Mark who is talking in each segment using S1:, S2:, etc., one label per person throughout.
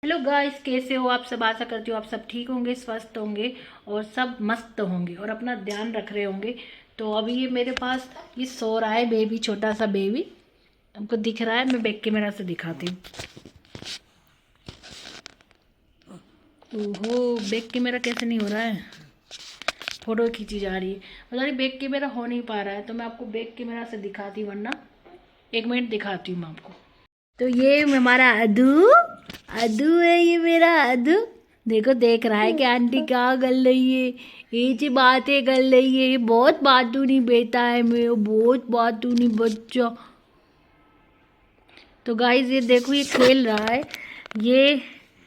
S1: Hello guys, कैसे हो आप सब। आशा करती हूँ आप सब ठीक होंगे, स्वस्थ होंगे और सब मस्त होंगे और अपना ध्यान रख रहे होंगे। तो अभी ये मेरे पास ये सो रहा है बेबी, छोटा सा बेबी हमको दिख रहा है। मैं बैक कैमरा से दिखाती हूँ। ओहो, बैक कैमरा कैसे नहीं हो रहा है, फोटो खींची जा रही है। पता नहीं बैक कैमरा हो नहीं पा रहा है, तो मैं आपको बैक कैमरा से दिखाती, वरना 1 मिनट दिखाती हूँ मैं आपको। तो ये हमारा अदू अदू है, ये मेरा अदू। देखो, देख रहा है कि आंटी क्या कर रही है। ये जी बातें कर रही है। ये बहुत बातूनी बेटा है, मेरा बहुत बातूनी बच्चा। तो गाइस ये देखो, ये खेल रहा है। ये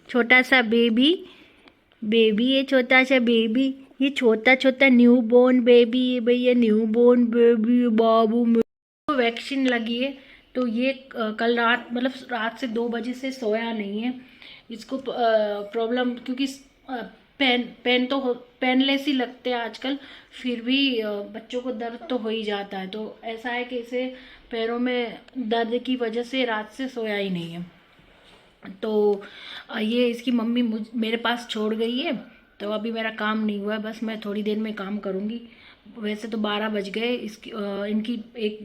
S1: छोटा सा बेबी बेबी ये छोटा सा बेबी, ये छोटा छोटा न्यू बोर्न बेबी है भैया, न्यू बोर्न बेबी बाबू में वैक्सीन लगी है। तो ये कल रात, मतलब रात से 2 बजे से सोया नहीं है। इसको प्रॉब्लम, क्योंकि पेन तो पेनलेस ही लगते हैं आजकल। फिर भी बच्चों को दर्द तो हो ही जाता है। तो ऐसा है कि इसे पैरों में दर्द की वजह से रात से सोया ही नहीं है। तो ये इसकी मम्मी मेरे पास छोड़ गई है। तो अभी मेरा काम नहीं हुआ है, बस मैं थोड़ी देर में काम करूँगी। वैसे तो 12 बज गए। इनकी एक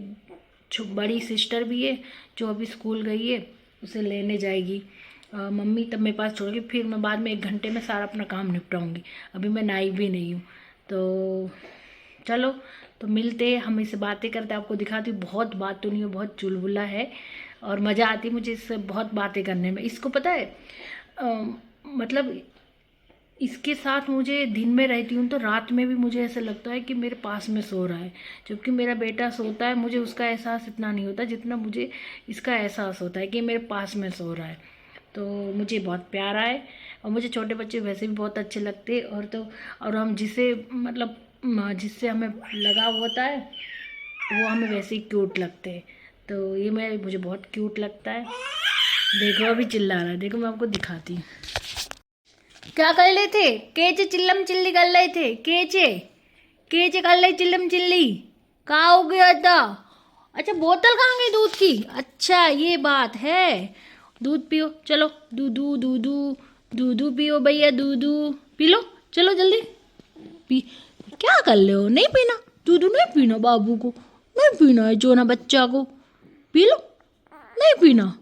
S1: बड़ी सिस्टर भी है जो अभी स्कूल गई है, उसे लेने जाएगी मम्मी, तब मेरे पास छोड़ेगी। फिर मैं बाद में 1 घंटे में सारा अपना काम निपटाऊंगी। अभी मैं नहाई भी नहीं हूँ। तो चलो, तो मिलते हैं, हम इससे बातें करते हैं, आपको दिखाती हूँ। बहुत बात तो नहीं है, बहुत चुलबुला है और मज़ा आती है मुझे इससे बहुत बातें करने में। इसको पता है, मतलब इसके साथ मुझे दिन में रहती हूँ तो रात में भी मुझे ऐसा लगता है कि मेरे पास में सो रहा है। जबकि मेरा बेटा सोता है, मुझे उसका एहसास इतना नहीं होता जितना मुझे इसका एहसास होता है कि मेरे पास में सो रहा है। तो मुझे बहुत प्यारा है। और मुझे छोटे बच्चे वैसे भी बहुत अच्छे लगते हैं। और हम जिसे, मतलब जिससे हमें लगाव होता है, वो हमें वैसे ही क्यूट लगते हैं। तो ये मुझे बहुत क्यूट लगता है। देखो, अभी चिल्ला रहा है। देखो, मैं आपको दिखाती हूँ क्या कर रहे थे। केचे चिल्लम चिल्ली कर रहे थे। केचे केचे कर रहे चिल्लम चिल्ली। कहाँ हो गया था। अच्छा, बोतल कहाँ गई दूध की। अच्छा, ये बात है। दूध पियो, चलो। दूधू दूधू दूधू पियो भैया, दूधू पी लो। चलो जल्दी पी। क्या कर रहे हो, नहीं पीना दूध, नहीं पीना बाबू को, नहीं पीना है जो ना बच्चा को। पी लो, नहीं पीना,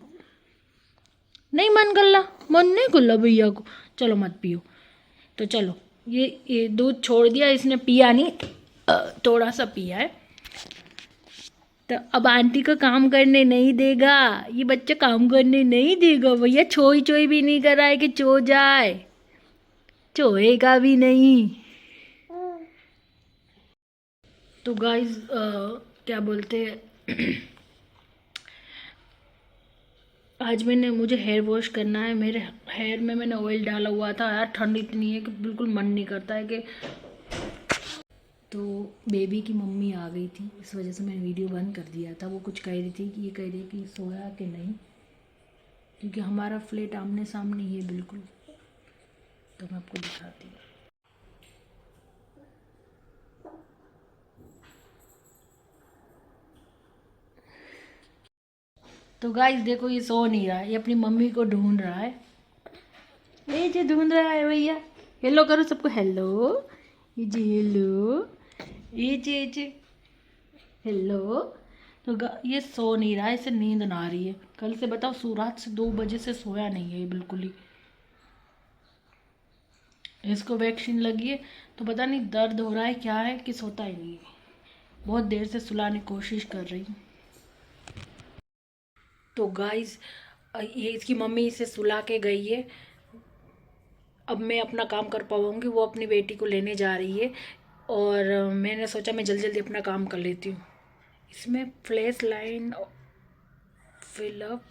S1: नहीं मन कर रहा, मन नहीं कर रहा भैया को। चलो मत पियो। तो चलो, ये दूध छोड़ दिया इसने, पिया नहीं, थोड़ा सा पिया है। तो अब आंटी को काम करने नहीं देगा, ये बच्चा काम करने नहीं देगा भैया। छोई चोई भी नहीं कर रहा है कि चो जाए, चोएगा भी नहीं। तो गाइस, क्या बोलते हैं आज मुझे हेयर वॉश करना है। मेरे हेयर में मैंने ऑयल डाला हुआ था यार, ठंड इतनी है कि बिल्कुल मन नहीं करता है कि। तो बेबी की मम्मी आ गई थी, इस वजह से मैंने वीडियो बंद कर दिया था। वो कुछ कह रही थी कि ये कह रही कि सोया कि नहीं, क्योंकि हमारा फ्लैट आमने सामने ही है बिल्कुल। तो मैं आपको दिखाती हूँ। तो गाइस देखो, ये सो नहीं रहा है, ये अपनी मम्मी को ढूंढ रहा है। ये जो ढूंढ रहा है भैया, हेलो करो सबको, हेलो। ये जी हेलो, ये जी हेलो। तो ये सो नहीं रहा है, इसे नींद ना आ रही है। कल से बताओ, रात से 2 बजे से सोया नहीं है ये बिल्कुल ही। इसको वैक्सीन लगी है, तो पता नहीं दर्द हो रहा है क्या है कि सोता ही नहीं है। बहुत देर से सुलाने की कोशिश कर रही हूँ। तो गाइस, ये इसकी मम्मी इसे सुला के गई है। अब मैं अपना काम कर पाऊँगी, वो अपनी बेटी को लेने जा रही है। और मैंने सोचा मैं जल्दी जल्दी अपना काम कर लेती हूँ। इसमें फ्लैश लाइन फिलअप।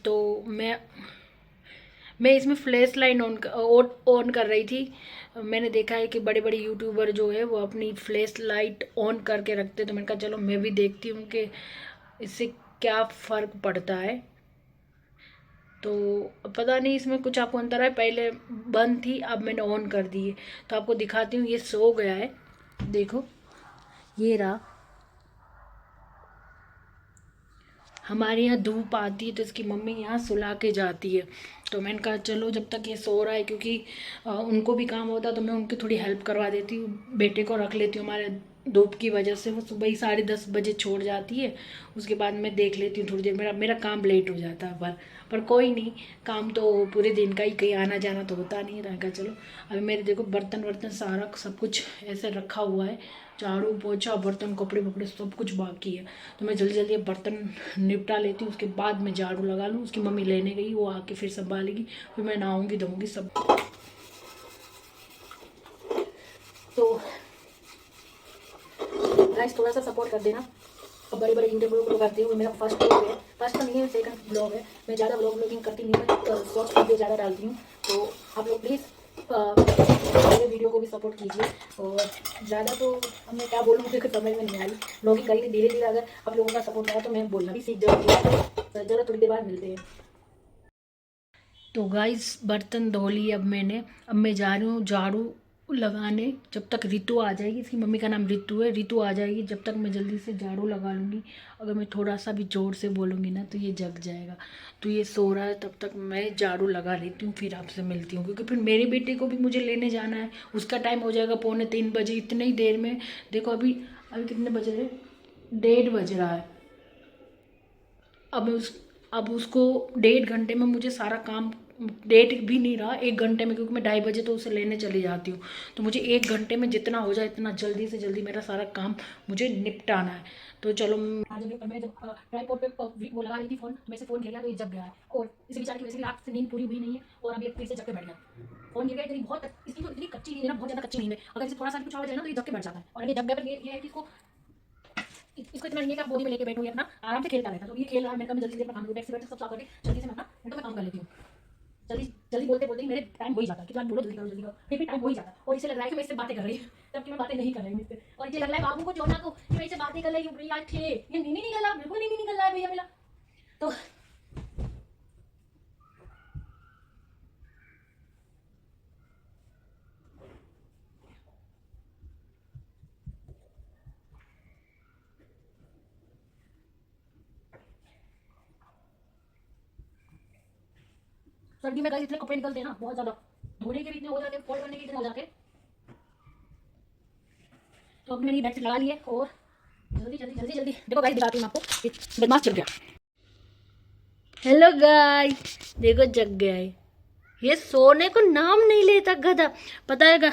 S1: तो मैं इसमें फ्लैश लाइन ऑन कर रही थी। मैंने देखा है कि बड़े बड़े यूट्यूबर जो है वो अपनी फ्लैश लाइट ऑन करके रखते हैं। तो मैंने कहा चलो मैं भी देखती हूँ कि इससे क्या फ़र्क पड़ता है। तो पता नहीं इसमें कुछ आपको अंतर है, पहले बंद थी अब मैंने ऑन कर दी है। तो आपको दिखाती हूँ, ये सो गया है, देखो ये रहा। हमारे यहाँ धूप आती है तो इसकी मम्मी यहाँ सुला के जाती है। तो मैंने कहा चलो जब तक ये सो रहा है, क्योंकि उनको भी काम होता है तो मैं उनकी थोड़ी हेल्प करवा देती हूँ, बेटे को रख लेती हूँ। हमारे धूप की वजह से वो सुबह ही 10:30 बजे छोड़ जाती है, उसके बाद मैं देख लेती हूँ थोड़ी देर। मेरा मेरा काम लेट हो जाता है, पर कोई नहीं, काम तो पूरे दिन का ही, कहीं आना जाना तो होता नहीं रहेगा। चलो अभी मेरे देखो बर्तन वर्तन सारा सब कुछ ऐसे रखा हुआ है, झाड़ू पोछा बर्तन कपड़े वपड़े सब कुछ बाकी है। तो मैं जल्दी जल्दी बर्तन निपटा लेती हूँ, उसके बाद मैं झाड़ू लगा लूँ। उसकी मम्मी लेने गई, वो आके फिर संभालेगी, फिर मैं नहाऊंगी धोऊंगी सब। तो गाइस थोड़ा सा सपोर्ट कर देना, अब बड़े बड़े इंटरव्यू करती हूँ। मेरा फर्स्ट ब्लॉग है, फर्स्ट तो नहीं है, सेकंड ब्लॉग है। मैं ज़्यादा ब्लॉगिंग करती नहीं, मैं शॉर्ट्स वीडियो ज़्यादा डालती हूँ। तो आप लोग प्लीज़ मेरे वीडियो को भी सपोर्ट कीजिए। और ज़्यादा तो अब मैं क्या बोलूँ, मुझे समझ में नहीं आ रही। ब्लॉगिंग करेंगे धीरे धीरे, अगर आप लोगों का सपोर्ट रहा तो मैं बोलना भी सीख जाऊँगी। ज़रा थोड़ी देर बाद मिलते हैं। तो गाइस बर्तन धो ली अब मैंने, अब मैं जा रही हूँ झाड़ू लगाने। जब तक रितु आ जाएगी, इसकी मम्मी का नाम रितु है, रितु आ जाएगी जब तक मैं जल्दी से झाड़ू लगा लूँगी। अगर मैं थोड़ा सा भी ज़ोर से बोलूँगी ना तो ये जग जाएगा। तो ये सो रहा है, तब तक मैं झाड़ू लगा लेती हूँ, फिर आपसे मिलती हूँ। क्योंकि फिर मेरे बेटे को भी मुझे लेने जाना है, उसका टाइम हो जाएगा 2:45 बजे। इतनी ही देर में देखो अभी अभी कितने बज रहे, 1:30 बज रहा है। अब उसको 1.5 घंटे में मुझे सारा काम, 1.5 भी नहीं रहा, 1 घंटे में, क्योंकि मैं 2:30 बजे तो उसे लेने चली जाती हूँ। तो मुझे 1 घंटे में जितना हो जाए इतना जल्दी से जल्दी मेरा सारा काम मुझे निपटाना है। तो चलो आज मैं जब ट्राइपॉड पे वो लगा रही थी फ़ोन, मैं से फ़ोन गिर गया तो ये जग गया है। और इस बेचारे की वजह से रात से नींद पूरी हुई नहीं है, और अभी फिर से जग के बैठ गया। फ़ोन गिर गया, इतनी बहुत इसकी तो इतनी कच्ची नींद है ना, बहुत ज़्यादा कच्ची नींद है। अगर इसे थोड़ा सा कुछ हो जाए ना तो ये जग के बैठ जाता है। और ये जग गया, पर ये है कि इसको इतना नहीं है कि आप गोदी में लेके बैठो, ये अपना आराम से खेलता रहता है। तो ये खेल रहा है, मैं जल्दी से काम बैठ से बैठ सब साफ करके जल्दी से मैं अपना मैं काम कर लेती हूँ। जल्दी जल्दी बोलते बोलते ही मेरे टाइम हो ही जाता है कि आप बोलो जल्दी करो, फिर टाइम हो ही जाता है। और इसे लग रहा है कि मैं इससे बातें कर रही हूँ, जबकि मैं बातें नहीं कर रही हूँ इससे। और ये लग रहा है बाबू को जोना को कि मैं इससे बातें कर रही हूँ भैया, थे ये नींद नहीं निकल रहा, बिल्कुल नींद नहीं निकल रहा है भैया मेरा। तो सर्दी में गाइस इतने कपड़े निकलते हैं ना, बहुत ज्यादा, धोने के भी इतने हो जाते हैं, फोल्ड करने के इतने हो जाते हैं। तो अभी मैंने बेडशीट लगा ली है, और जल्दी जल्दी जल्दी जल्दी देखो गाइस दिखाती हूँ आपको, बदमाश चल गया। हेलो गाइस, देखो जग गया है, ये सोने को नाम नहीं लेता गधा, पता है।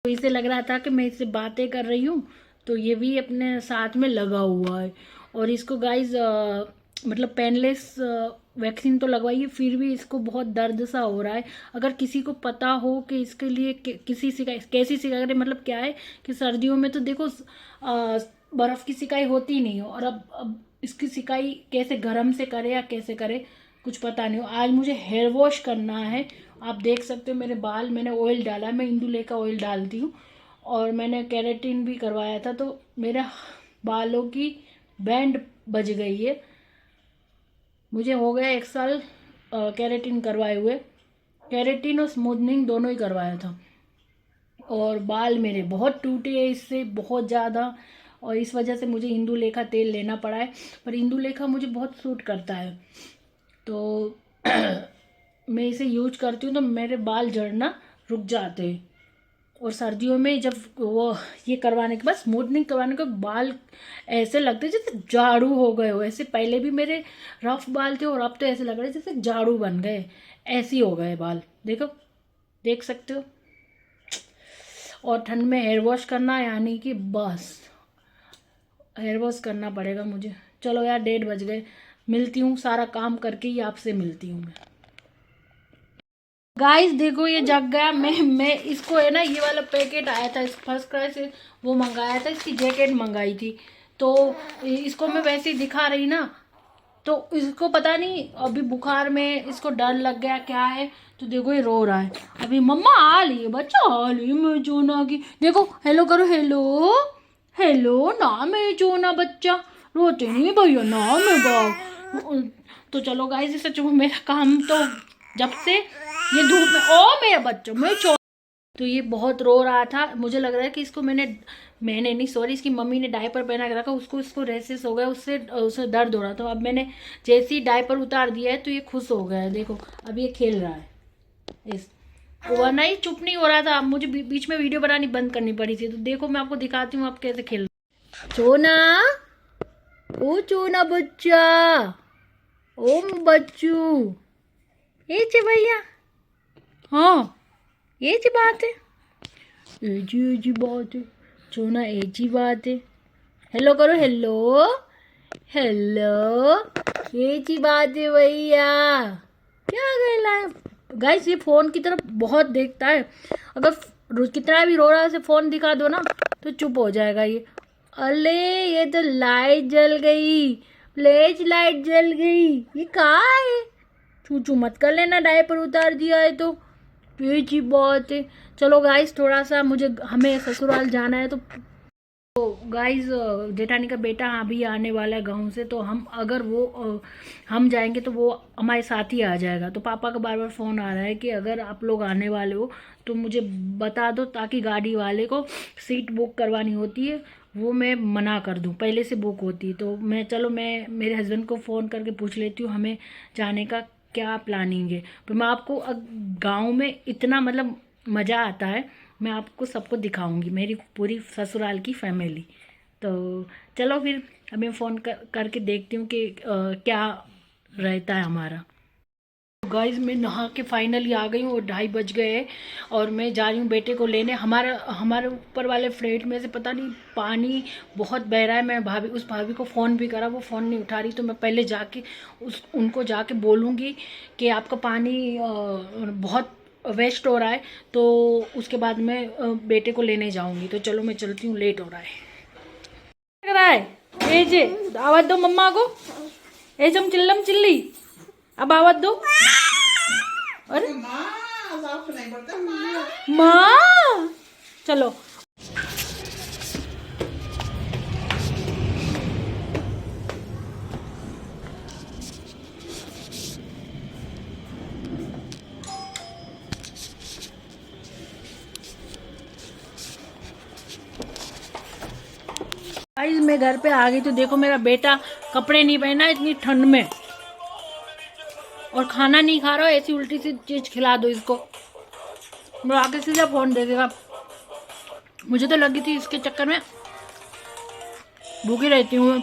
S1: तो इसे लग रहा था कि मैं इससे बातें कर रही हूँ, तो ये भी अपने साथ में लगा हुआ है। और इसको गाइस मतलब पेनलेस वैक्सीन तो लगवाई है, फिर भी इसको बहुत दर्द सा हो रहा है। अगर किसी को पता हो कि इसके लिए किसी सिकाई कैसी सिकाई, मतलब क्या है कि सर्दियों में तो देखो बर्फ़ की सिकाई होती नहीं हो, और अब इसकी सिकाई कैसे गर्म से करे या कैसे करे कुछ पता नहीं हो। आज मुझे हेयर वॉश करना है, आप देख सकते हो मेरे बाल, मैंने ऑयल डाला है, मैं इंदुले का ऑयल डालती हूँ। और मैंने केराटिन भी करवाया था, तो मेरे बालों की बैंड बज गई है। मुझे हो गया 1 साल केराटिन करवाए हुए, केराटिन और स्मूथनिंग दोनों ही करवाया था। और बाल मेरे बहुत टूटे हैं इससे, बहुत ज़्यादा। और इस वजह से मुझे इंदुलेखा तेल लेना पड़ा है, पर इंदुलेखा मुझे बहुत सूट करता है, तो मैं इसे यूज करती हूँ तो मेरे बाल झड़ना रुक जाते हैं। और सर्दियों में जब वो ये करवाने के बाद, स्मूथनिंग करवाने के बाल ऐसे लगते जैसे झाड़ू हो गए हो। ऐसे पहले भी मेरे रफ बाल थे, और अब तो ऐसे लग रहे जैसे झाड़ू बन गए, ऐसे ही हो गए बाल, देखो देख सकते हो। और ठंड में हेयर वॉश करना, यानी कि बस हेयर वॉश करना पड़ेगा मुझे। चलो यार 1:30 बज गए, मिलती हूँ, सारा काम करके ही आपसे मिलती हूँ मैं। गाइस देखो ये जग गया। मैं इसको है ना, ये वाला पैकेट आया था इस फर्स्ट क्राई से, वो मंगाया था, इसकी जैकेट मंगाई थी। तो इसको मैं वैसे ही दिखा रही ना, तो इसको पता नहीं अभी बुखार में इसको डर लग गया क्या है, तो देखो ये रो रहा है। अभी मम्मा आ ली, बच्चा आ ली, मैं जो ना की, देखो हेलो करो, हेलो हेलो, नाम है चोना बच्चा, रोते नहीं भैया, नाम है बाग। तो चलो गाइस, सच में मेरा काम तो जब से ये धूप में, ओ मेरा बच्चा, मैं तो ये बहुत रो रहा था। मुझे लग रहा है कि इसको मैंने नहीं, सॉरी, इसकी मम्मी ने डायपर पहना के रखा, उसको इसको रेसेस हो गया, उससे उसे दर्द हो रहा था। अब मैंने जैसे ही डायपर उतार दिया है तो ये खुश हो गया है। देखो अब ये खेल रहा है इस, वरना ही चुप नहीं हो रहा था। अब मुझे बीच में वीडियो बनानी बंद करनी पड़ी थी। तो देखो मैं आपको दिखाती हूँ आप कैसे खेल। चोना, ओ चोना बच्चा, ओ बच्चू, ये चे भैया, हाँ ये ची बात है, जी बात है चोना, जी बात है। हेलो करो, हेलो हेलो, ये ची बात है भैया, क्या कहला है। गाइस ये फोन की तरफ बहुत देखता है, अगर कितना भी रो रहा है उसे फोन दिखा दो ना तो चुप हो जाएगा ये। अले ये तो लाइट जल गई, फ्लैश लाइट जल गई, ये कहाँ है। चू चू मत कर लेना, डायपर उतार दिया है तो, ये जी बात है। चलो गाइस, थोड़ा सा हमें ससुराल जाना है। तो गाइस जेठानी का बेटा अभी आने वाला है गांव से, तो हम जाएंगे तो वो हमारे साथ ही आ जाएगा। तो पापा का बार बार फ़ोन आ रहा है कि अगर आप लोग आने वाले हो तो मुझे बता दो, ताकि गाड़ी वाले को सीट बुक करवानी होती है वो मैं मना कर दूं, पहले से बुक होती है। तो मैं मेरे हस्बैंड को फ़ोन करके पूछ लेती हूँ हमें जाने का क्या प्लानिंग है। तो मैं आपको गाँव में इतना मतलब मज़ा आता है, मैं आपको सबको दिखाऊंगी, मेरी पूरी ससुराल की फैमिली। तो चलो फिर अभी मैं फ़ोन करके देखती हूँ कि क्या रहता है हमारा। गाइस मैं नहा के फाइनली आ गई हूँ और 2:30 बज गए हैं और मैं जा रही हूँ बेटे को लेने। हमारे ऊपर वाले फ्लैट में से पता नहीं पानी बहुत बह रहा है। मैं उस भाभी को फ़ोन भी करा, वो फ़ोन नहीं उठा रही। तो मैं पहले जाके उनको जाके बोलूँगी कि आपका पानी बहुत वेस्ट हो रहा है, तो उसके बाद मैं बेटे को लेने जाऊँगी। तो चलो मैं चलती हूँ, लेट हो रहा है। ए जे आवाज़ दो मम्मा को, ए जम चिल्लम चिल्ली, अब आवाज़ दो। अरे माँ, चलो गाइस मैं घर पे आ गई। तो देखो मेरा बेटा कपड़े नहीं पहना इतनी ठंड में, और खाना नहीं खा रहा हो, ऐसी उल्टी सी चीज खिला दो इसको, मैं आके सीधा फोन दे देगा। मुझे तो लगी थी इसके चक्कर में भूखी रहती हूँ,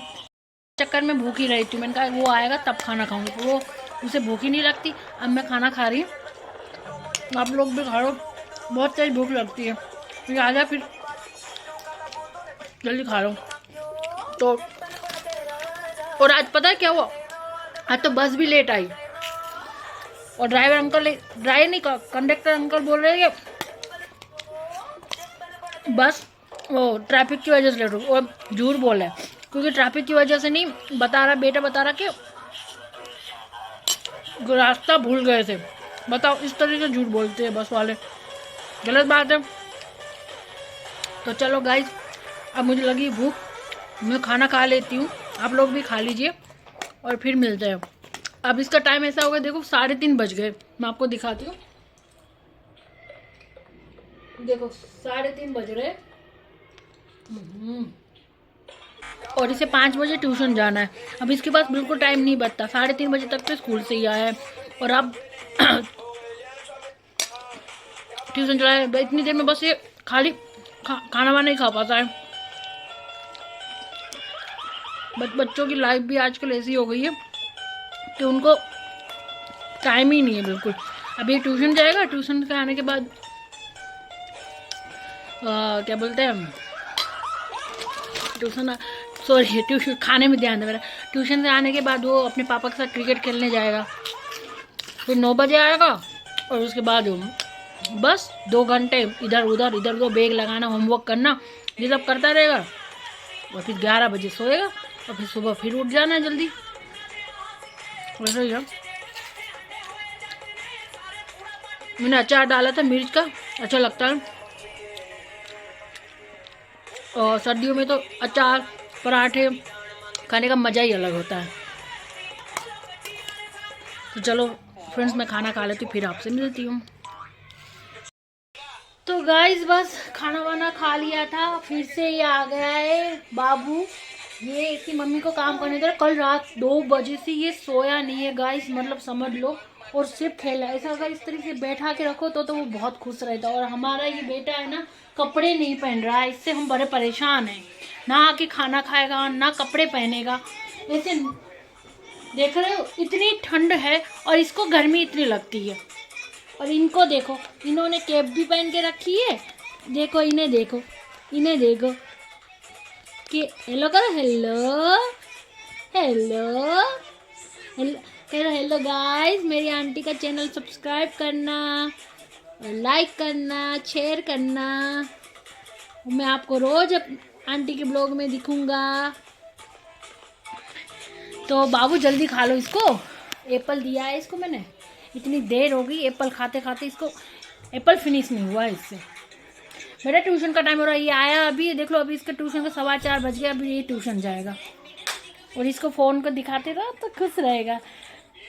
S1: मैंने कहा वो आएगा तब खाना खाऊंगी, तो वो उसे भूखी नहीं लगती। अब मैं खाना खा रही हूँ, आप लोग भी खा लो, बहुत तेज भूख लगती है। फिर आ जा, फिर जल्दी खा लो। तो और आज पता है क्या हुआ, आज तो बस भी लेट आई, और ड्राइवर नहीं, कंडक्टर अंकल बोल रहे हैं बस वो ट्रैफिक की वजह से लेट हो, और झूठ बोल रहा है, क्योंकि ट्रैफिक की वजह से नहीं बता रहा, बेटा बता रहा कि रास्ता भूल गए थे। बताओ, इस तरीके से झूठ बोलते हैं बस वाले, गलत बात है। तो चलो गाइस, अब मुझे लगी भूख, मैं खाना खा लेती हूँ, आप लोग भी खा लीजिए और फिर मिलते हैं। अब इसका टाइम ऐसा हो गया, देखो 3:30 बज गए। मैं आपको दिखाती हूँ, देखो 3:30 बज रहे, और इसे 5 बजे ट्यूशन जाना है। अब इसके पास बिल्कुल टाइम नहीं बचता, 3:30 बजे तक तो स्कूल से ही आया है, और अब ट्यूशन चला है। इतनी देर में बस ये खाली खाना वाना नहीं खा पाता है। बच्चों की लाइफ भी आजकल ऐसी हो गई है कि उनको टाइम ही नहीं है बिल्कुल। अभी ट्यूशन जाएगा, ट्यूशन से आने के बाद क्या बोलते हैं, ट्यूशन खाने में ध्यान दे मेरा। ट्यूशन से आने के बाद वो अपने पापा के साथ क्रिकेट खेलने जाएगा, फिर 9 बजे आएगा, और उसके बाद बस 2 घंटे इधर उधर बैग लगाना, होमवर्क करना, ये सब करता रहेगा, और फिर 11 बजे सोएगा, और फिर सुबह फिर उठ जाना है जल्दी, वैसा ही है। मैंने अचार डाला था मिर्च का, अच्छा लगता है। और सर्दियों में तो अचार पराठे खाने का मज़ा ही अलग होता है। तो चलो फ्रेंड्स, मैं खाना खा लेती हूँ, फिर आपसे मिलती हूँ। तो गाइस बस खाना वाना खा लिया था, फिर से ये आ गया है बाबू। ये इसकी मम्मी को काम करने दे रहा। कल रात 2 बजे से ये सोया नहीं है गाइस, मतलब समझ लो, और सिर्फ खेला। ऐसा अगर इस तरीके से बैठा के रखो तो वो बहुत खुश रहता। और हमारा ये बेटा है ना, कपड़े नहीं पहन रहा है, इससे हम बड़े परेशान हैं। ना आके खाना खाएगा ना कपड़े पहनेगा। ऐसे देख रहे हो, इतनी ठंड है और इसको गर्मी इतनी लगती है। और इनको देखो, इन्होंने कैप भी पहन के रखी है। देखो इन्हें देखो, इन्हें देखो कि हेलो करो, हेलो हेलो हेलो करो, हेलो गाइस। मेरी आंटी का चैनल सब्सक्राइब करना, लाइक करना, शेयर करना। मैं आपको रोज आंटी के ब्लॉग में दिखूंगा। तो बाबू जल्दी खा लो इसको। एप्पल दिया है इसको मैंने, इतनी देर हो गई एप्पल खाते खाते, इसको एप्पल फिनिश नहीं हुआ इससे। मेरा ट्यूशन का टाइम हो रहा है, ये आया अभी, देख लो अभी इसका ट्यूशन का 4:15 बज गया, अभी ये ट्यूशन जाएगा। और इसको फ़ोन को दिखाते रहो तो खुश रहेगा।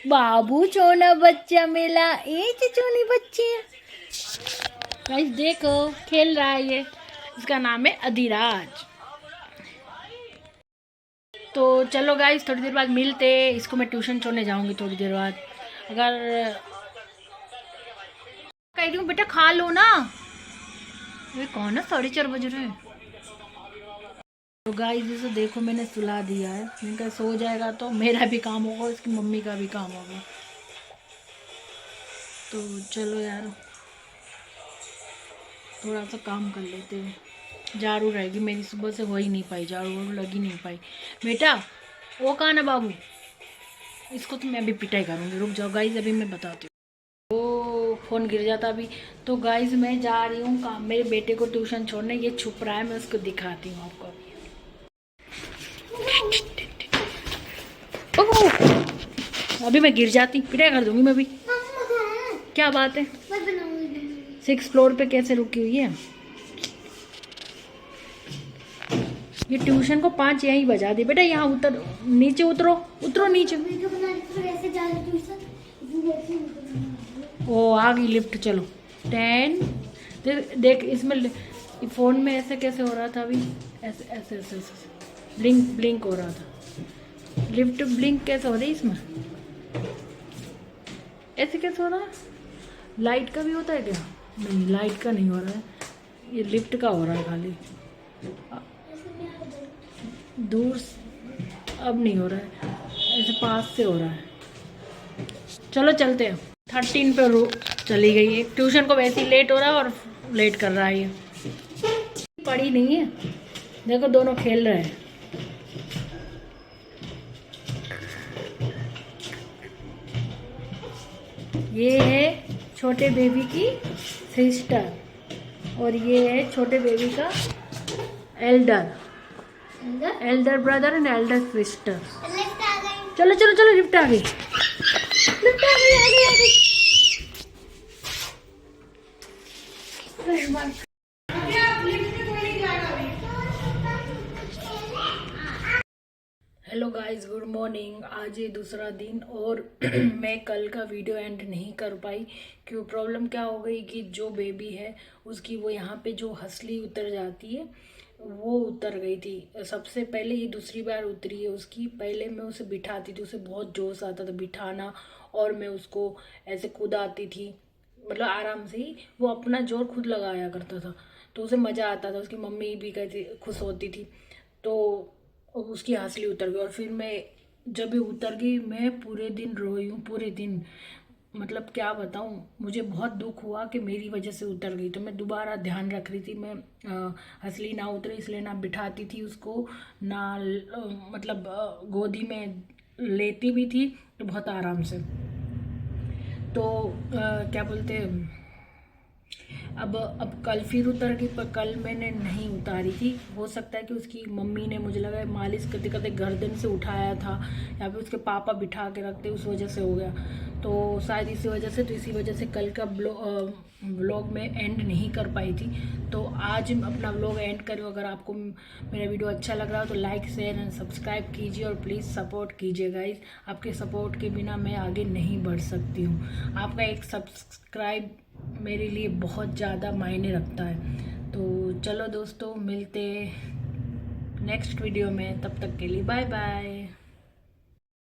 S1: बाबू चोना बच्चा मेला, ए चोनी बच्चे। गाइस देखो खेल रहा है ये, इसका नाम है अधिराज। तो चलो गाइस थोड़ी देर बाद मिलते। इसको मैं ट्यूशन छोड़ने जाऊंगी थोड़ी देर बाद। अगर कह रही हूँ बेटा खा लो ना, ये कौन है, 4:30 बज रहे हैं। तो गाइस जैसे देखो मैंने सुला दिया है, मैंने कहा सो जाएगा तो मेरा भी काम होगा, इसकी मम्मी का भी काम होगा। तो चलो यार थोड़ा सा काम कर लेते हैं। झाड़ू रहेगी मेरी, सुबह से हो ही नहीं पाई, झाड़ू वाड़ू लगी नहीं पाई। बेटा वो कहाँ है बाबू, इसको तो मैं अभी पिटाई करूँगी, रुक जाओ गाइस अभी मैं बताती हूँ। वो फ़ोन गिर जाता अभी। तो गाइस मैं जा रही हूँ काम, मेरे बेटे को ट्यूशन छोड़ने। ये छुप रहा है, मैं उसको दिखाती हूँ आपको। अभी मैं गिर जाती, पिटाई कर दूंगी मैं भी। क्या बात है, 6th फ्लोर पे कैसे रुकी हुई है ये। ट्यूशन को 5 यहीं बजा दी। बेटा यहाँ उतर, नीचे उतरो, उतरो नीचे। ओ आ गई लिफ्ट, चलो 10। देख इसमें फ़ोन में ऐसे कैसे हो रहा था अभी, ऐसे ऐसे ऐसे ऐसे ब्लिंक ब्लिंक हो रहा था। लिफ्ट ब्लिंक कैसे हो रही है इसमें, ऐसे कैसे हो रहा है। लाइट का भी होता है क्या, नहीं लाइट का नहीं हो रहा है, ये लिफ्ट का हो रहा है खाली। दूर अब नहीं हो रहा है, ऐसे पास से हो रहा है। चलो चलते हैं। 13 पे चली गई है, ट्यूशन को वैसे ही लेट हो रहा है और लेट कर रहा है ये। पढ़ी नहीं है, देखो दोनों खेल रहे हैं। ये है छोटे बेबी की सिस्टर और ये है छोटे बेबी का Elder brother and Elder sister. चलो चलो चलो, लिफ्ट आ गई, लिफ्ट आ गई, आ गई, आ गई। Hello guys, good morning. आज ये दूसरा दिन और मैं कल का वीडियो एंड नहीं कर पाई। क्यों, प्रॉब्लम क्या हो गई कि जो बेबी है उसकी वो यहाँ पे जो हंसली उतर जाती है वो उतर गई थी। सबसे पहले ये दूसरी बार उतरी है उसकी। पहले मैं उसे बिठाती थी, उसे बहुत जोश आता था बिठाना, और मैं उसको ऐसे कूदाती थी, मतलब आराम से ही वो अपना जोर खुद लगाया करता था, तो उसे मज़ा आता था। उसकी मम्मी भी कहती, खुश होती थी। तो उसकी हंसली उतर गई और फिर मैं जब भी उतर गई मैं पूरे दिन रोई हूँ, पूरे दिन। मतलब क्या बताऊँ, मुझे बहुत दुख हुआ कि मेरी वजह से उतर गई। तो मैं दोबारा ध्यान रख रही थी, मैं हंसली ना उतरे इसलिए ना बिठाती थी उसको, ना मतलब गोदी में लेती भी थी, तो बहुत आराम से। तो क्या बोलते, अब कल फिर उतर गई, पर कल मैंने नहीं उतारी थी। हो सकता है कि उसकी मम्मी ने, मुझे लगा मालिश करते करते गर्दन से उठाया था, या फिर उसके पापा बिठा के रखते, उस वजह से हो गया। तो शायद इसी वजह से कल का व्लॉग में एंड नहीं कर पाई थी। तो आज अपना व्लॉग एंड करूँ। अगर आपको मेरा वीडियो अच्छा लग रहा हो तो लाइक शेयर एंड सब्सक्राइब कीजिए और प्लीज़ सपोर्ट कीजिए गाइस। आपके सपोर्ट के बिना मैं आगे नहीं बढ़ सकती हूँ। आपका एक सब्सक्राइब मेरे लिए बहुत ज़्यादा मायने रखता है। तो चलो दोस्तों, मिलते नेक्स्ट वीडियो में, तब तक के लिए बाय बाय।